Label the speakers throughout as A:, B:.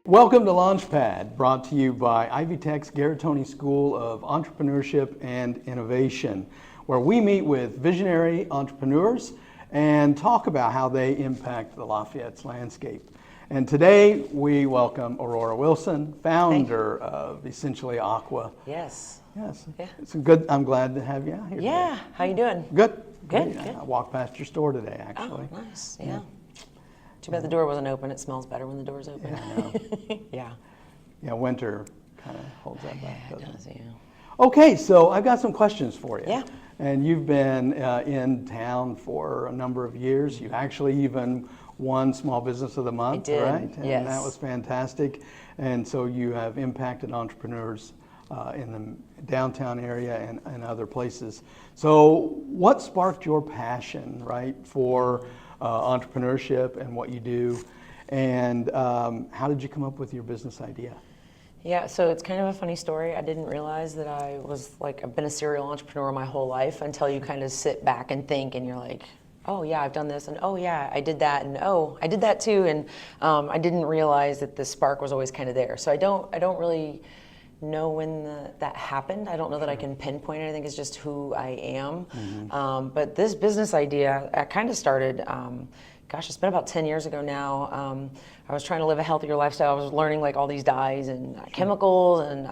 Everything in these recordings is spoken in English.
A: Welcome to Launchpad, brought to you by Ivy Tech's Garatoni School of Entrepreneurship and Innovation, where we meet with visionary entrepreneurs and talk about how they impact the Lafayette's landscape. And today we welcome Aurora Wilson, founder of Essentially Aqua.
B: Yes.
A: Yes.
B: Yeah.
A: It's good. I'm glad to have you out here.
B: Yeah.
A: Today.
B: How you doing?
A: Good.
B: Good.
A: I walked past your store today, actually.
B: Oh, nice. Yeah. Too bad the door wasn't open. It smells better when the door's open.
A: Yeah, I know.
B: Yeah.
A: Yeah, winter kind of holds that back,
B: It
A: doesn't
B: does,
A: it?
B: yeah.
A: Okay, so I've got some questions for you.
B: Yeah.
A: And you've been in town for a number of years. You actually even won Small Business of the Month,
B: I did,
A: right? And
B: yes.
A: that was fantastic. And so you have impacted entrepreneurs in the downtown area and other places. So what sparked your passion, right, for entrepreneurship and what you do? And how did you come up with your business idea?
B: Yeah, so it's kind of a funny story. I didn't realize that I've been a serial entrepreneur my whole life until you kind of sit back and think and you're like, oh yeah, I've done this, and oh yeah, I did that, and oh, I did that too, and I didn't realize that the spark was always kind of there. So I don't really know when that happened. I don't know that I can pinpoint it. I think it's just who I am. Mm-hmm. But this business idea, I kind of started, it's been about 10 years ago now. I was trying to live a healthier lifestyle. I was learning like all these dyes and chemicals and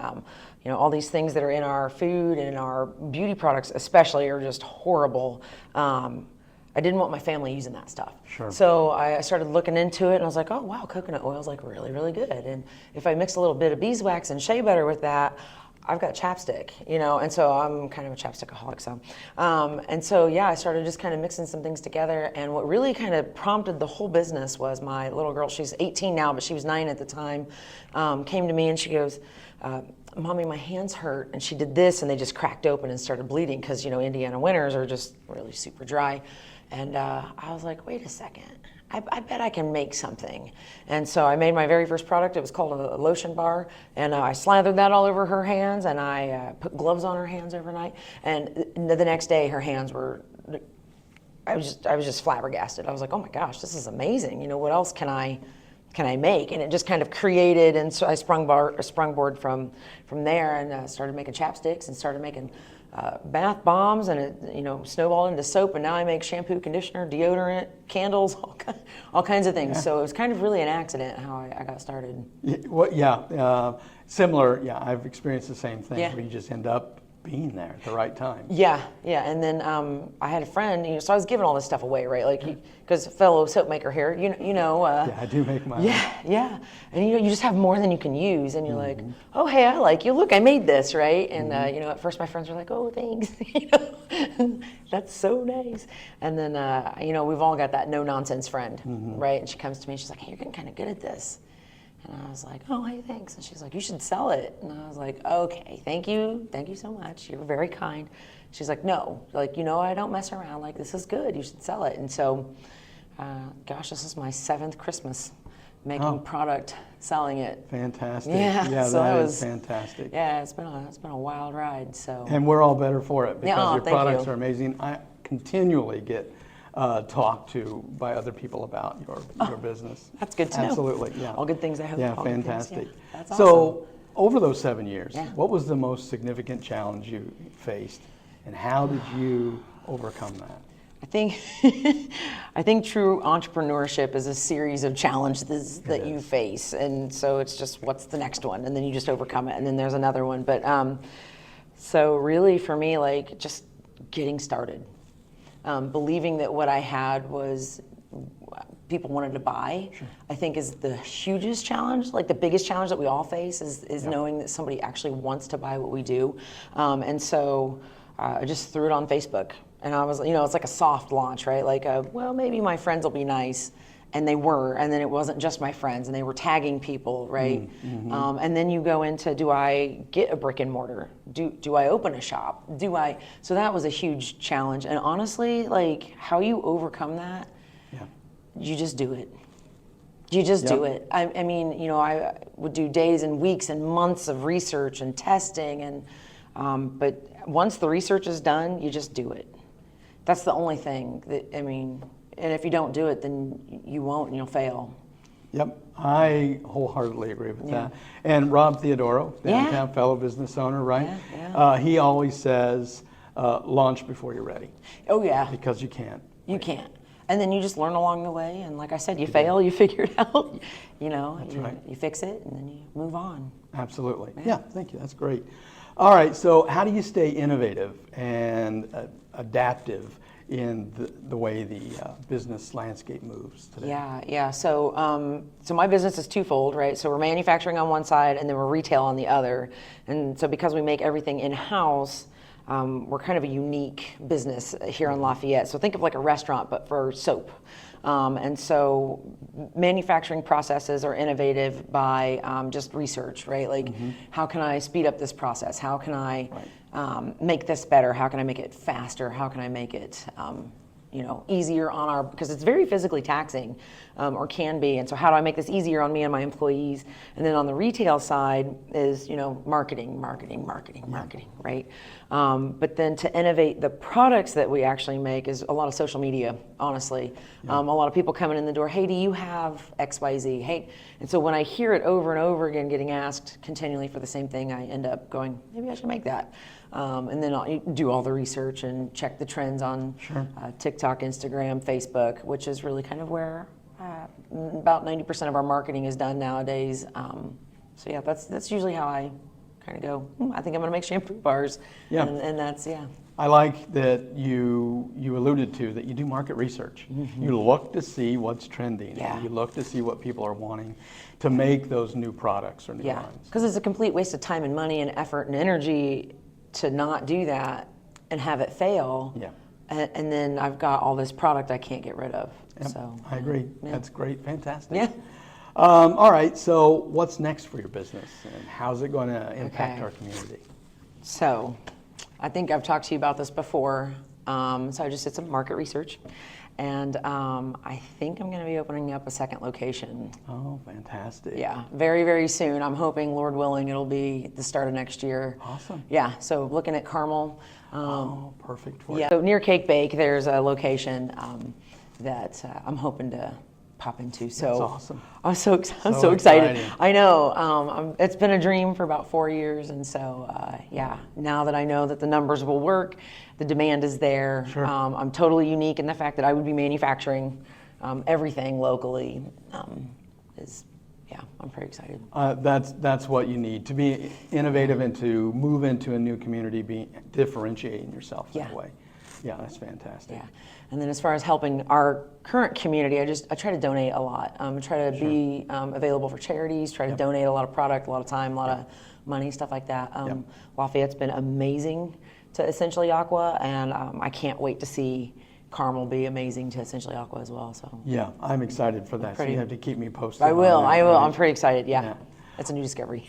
B: all these things that are in our food and in our beauty products especially are just horrible. I didn't want my family using that stuff.
A: Sure.
B: So I started looking into it and I was like, oh wow, coconut oil is like really, really good. And if I mix a little bit of beeswax and shea butter with that, I've got chapstick, and so I'm kind of a chapstickaholic. I started just kind of mixing some things together. And what really kind of prompted the whole business was my little girl, she's 18 now, but she was 9 at the time, came to me and she goes, Mommy, my hands hurt. And she did this and they just cracked open and started bleeding because, Indiana winters are just really super dry. And I was like, wait a second, I bet I can make something. And so I made my very first product. It was called a lotion bar. And I slathered that all over her hands and I put gloves on her hands overnight. And the next day her hands were, I was just flabbergasted. I was like, oh my gosh, this is amazing. What else can I make? And it just kind of created, and so I sprungboard from there and started making chapsticks and started making bath bombs, and it snowballed into soap, and now I make shampoo, conditioner, deodorant, candles, all kinds of things. Yeah. So it was kind of really an accident how I got started.
A: Similar. Yeah, I've experienced the same thing.
B: Yeah.
A: Where you just end up being there at the right time.
B: Yeah. And then I had a friend, so I was giving all this stuff away, right? Like, because fellow soap maker here,
A: yeah, I do make mine.
B: Yeah. And you just have more than you can use, and you're like, oh hey, I like you. Look, I made this, right? And at first my friends were like, oh thanks, that's so nice. And then we've all got that no nonsense friend, right? And she comes to me, and she's like, hey, you're getting kind of good at this. And I was like, oh, hey, thanks. And she's like, you should sell it. And I was like, okay, thank you so much. You're very kind. She's like, no, I don't mess around. Like, this is good. You should sell it. And so, this is my 7th Christmas making product, selling it.
A: Fantastic.
B: Yeah, so
A: that is fantastic.
B: Yeah, it's been a wild ride. So.
A: And we're all better for it because your products
B: you.
A: are amazing. I continually get talked to by other people about your business.
B: That's good to know.
A: Absolutely, yeah.
B: All good things, I hope.
A: Yeah, fantastic.
B: Yeah, that's awesome.
A: So, over those 7 years, what was the most significant challenge you faced, and how did you overcome that?
B: I think true entrepreneurship is a series of challenges that you face, and so it's just what's the next one, and then you just overcome it, and then there's another one. But so really for me, like just getting started. Believing that what I had was people wanted to buy, I think is the hugest challenge. Like the biggest challenge that we all face is knowing that somebody actually wants to buy what we do. And so I just threw it on Facebook. And I was, it's like a soft launch, right? Like, well, maybe my friends will be nice. And they were, and then it wasn't just my friends, and they were tagging people, right? And then you go into, do I get a brick and mortar? Do I open a shop? So that was a huge challenge. And honestly, like how you overcome that, you just do it. You just do it. I mean, I would do days and weeks and months of research and testing, and but once the research is done, you just do it. That's the only thing that, and if you don't do it, then you won't and you'll fail.
A: Yep, I wholeheartedly agree with that. And Rob Theodoro, downtown fellow business owner, right? He always says, launch before you're ready.
B: Oh yeah.
A: Because you can't.
B: You can't. And then you just learn along the way. And like I said, you fail, you figure it out. You know, you fix it, and then you move on.
A: Absolutely. Yeah, thank you. That's great. All right, so how do you stay innovative and adaptive in the way the business landscape moves today?
B: Yeah. So, so my business is twofold, right? So we're manufacturing on one side, and then we're retail on the other. And so because we make everything in-house, we're kind of a unique business here in Lafayette. So think of like a restaurant, but for soap. And so manufacturing processes are innovative by just research, right? Like, how can I speed up this process? How can I make this better? How can I make it faster? How can I make it easier on our, because it's very physically taxing, or can be. And so how do I make this easier on me and my employees? And then on the retail side is, marketing, right? But then to innovate the products that we actually make is a lot of social media, honestly. A lot of people coming in the door, hey, do you have XYZ? Hey, and so when I hear it over and over again, getting asked continually for the same thing, I end up going, maybe I should make that. And then I'll do all the research and check the trends on TikTok, Instagram, Facebook, which is really kind of where about 90% of our marketing is done nowadays. So yeah, that's usually how I kind of go, I think I'm going to make shampoo bars.
A: Yeah.
B: And that's,
A: I like that you alluded to that you do market research. You look to see what's trending.
B: Yeah.
A: And you look to see what people are wanting to make those new products or new lines.
B: Because it's a complete waste of time and money and effort and energy to not do that and have it fail.
A: Yeah.
B: And then I've got all this product I can't get rid of.
A: Yep,
B: So
A: I agree. That's great. Fantastic.
B: Yeah.
A: All right. So what's next for your business, and how's it going to impact our community?
B: So I think I've talked to you about this before. So I just did some market research, and I think I'm going to be opening up a second location.
A: Oh, fantastic.
B: Yeah, very, very soon. I'm hoping, Lord willing, it'll be the start of next year.
A: Awesome.
B: Yeah, so looking at Carmel.
A: Perfect for you.
B: So near Cake Bake, there's a location that I'm hoping to pop into. So
A: that's awesome.
B: I'm so excited.
A: Exciting.
B: I know. It's been a dream for about 4 years, and so now that I know that the numbers will work, the demand is there.
A: Sure.
B: I'm totally unique in the fact that I would be manufacturing everything locally. I'm pretty excited.
A: That's what you need to be innovative and to move into a new community, differentiating yourself that way. Yeah, that's fantastic.
B: Yeah, and then as far as helping our current community, I try to donate a lot. Try to be available for charities. Try to donate a lot of product, a lot of time, a lot of money, stuff like that. Lafayette's been amazing to Essentially Aqua, and I can't wait to see Carmel be amazing to Essentially Aqua as well. So
A: yeah, I'm excited for that. So you have to keep me posted.
B: I will.
A: That, right?
B: I'm pretty excited. Yeah. It's a new discovery.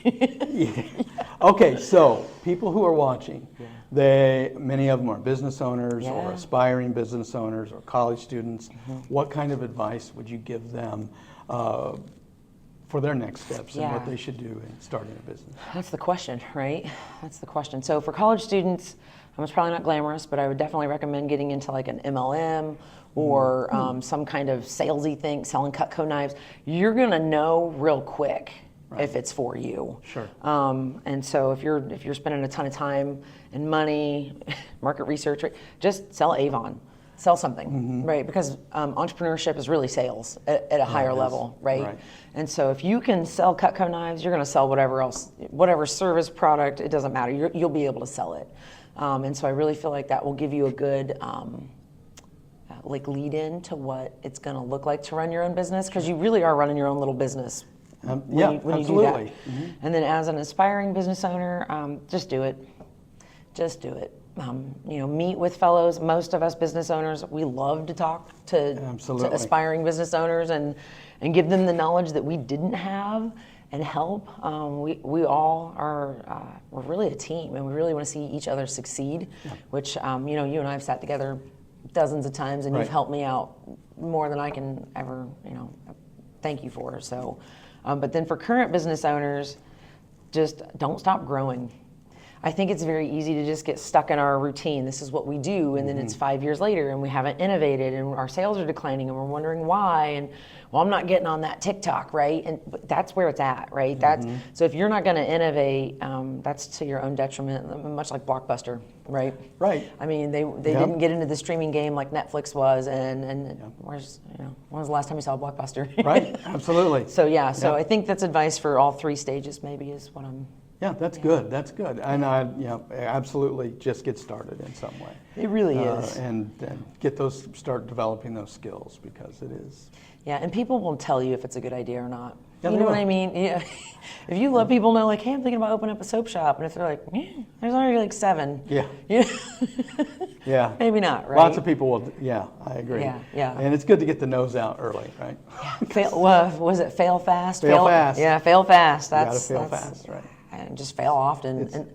A: Okay, so people who are watching, many of them are business owners or aspiring business owners or college students. What kind of advice would you give them for their next steps and what they should do in starting a business?
B: That's the question, right? That's the question. So for college students, it's probably not glamorous, but I would definitely recommend getting into like an MLM or some kind of salesy thing, selling Cutco knives. You're gonna know real quick if it's for you.
A: Sure.
B: And so if you're spending a ton of time and money, market research, right, just sell Avon. Sell something, right? Because entrepreneurship is really sales at a higher level, right? And so if you can sell Cutco knives, you're going to sell whatever service product, it doesn't matter. You'll be able to sell it. And so I really feel like that will give you a good lead in to what it's going to look like to run your own business, because you really are running your own little business. When you do that. And then as an aspiring business owner, just do it. Just do it. Meet with fellows. Most of us business owners, we love to talk to aspiring business owners and give them the knowledge that we didn't have and help. We all are, we're really a team, and we really want to see each other succeed, which, you and I have sat together dozens of times, and you've helped me out more than I can ever, thank you for. So, but then for current business owners, just don't stop growing. I think it's very easy to just get stuck in our routine. This is what we do, and then it's 5 years later and we haven't innovated and our sales are declining and we're wondering why, and well, I'm not getting on that TikTok, right? But that's where it's at, right? That's so if you're not going to innovate, that's to your own detriment, much like Blockbuster, right?
A: Right.
B: I mean, they didn't get into the streaming game like Netflix was, and where's, when was the last time you saw Blockbuster?
A: Right, absolutely.
B: So I think that's advice for all 3 stages maybe is what I'm.
A: Yeah, that's good. That's good. And absolutely, just get started in some way.
B: It really is.
A: And start developing those skills, because it is.
B: Yeah, and people will tell you if it's a good idea or not.
A: Yeah,
B: you know what I mean? Yeah. If you let people know, like, hey, I'm thinking about opening up a soap shop, and if they're like, there's already like 7.
A: Yeah. Yeah.
B: Maybe not, right?
A: Lots of people will. Yeah, I agree.
B: Yeah.
A: And it's good to get the nose out early, right?
B: Was it fail fast?
A: Fail fast.
B: Yeah, fail fast.
A: You gotta fail fast, right?
B: And just fail often. And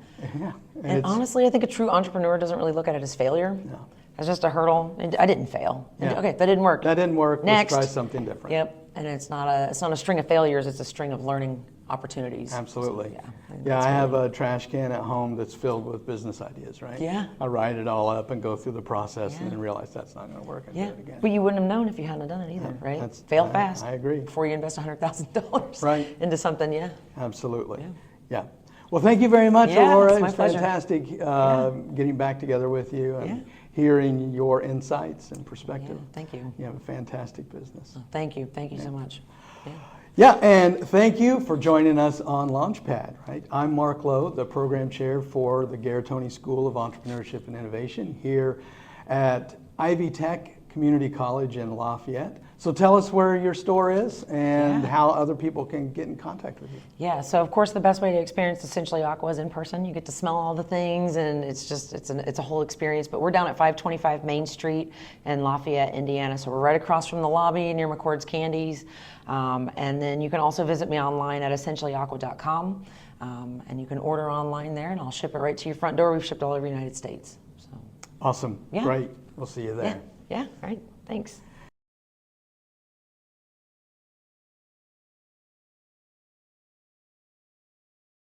A: it's,
B: honestly, I think a true entrepreneur doesn't really look at it as failure.
A: No.
B: It's just a hurdle. And I didn't fail.
A: Yeah.
B: Okay, that didn't work.
A: That didn't work.
B: Next.
A: Let's try something different.
B: Yep. And it's not a string of failures. It's a string of learning opportunities.
A: Absolutely.
B: So,
A: I have a trash can at home that's filled with business ideas, right?
B: Yeah.
A: I write it all up and go through the process and then realize that's not going to work and do it again.
B: But you wouldn't have known if you hadn't done it either, right? Fail fast.
A: I agree.
B: Before you invest $100,000
A: right.
B: into something,
A: Absolutely. Yeah. Well, thank you very much,
B: Yeah,
A: Aurora.
B: it's my
A: It was
B: pleasure.
A: fantastic getting back together with you and hearing your insights and perspective.
B: Yeah, thank you.
A: You have a fantastic business.
B: Thank you. Thank you so much.
A: Yeah, and thank you for joining us on Launchpad, right? I'm Mark Lowe, the program chair for the Garatoni School of Entrepreneurship and Innovation here at Ivy Tech Community College in Lafayette. So tell us where your store is and how other people can get in contact with you.
B: Yeah, so of course the best way to experience Essentially Aqua is in person. You get to smell all the things, and it's a whole experience. But we're down at 525 Main Street in Lafayette, Indiana. So we're right across from the lobby near McCord's Candies. And then you can also visit me online at essentiallyaqua.com. And you can order online there, and I'll ship it right to your front door. We've shipped all over the United States. So.
A: Awesome. Great. We'll see you there.
B: Yeah. All right. Thanks.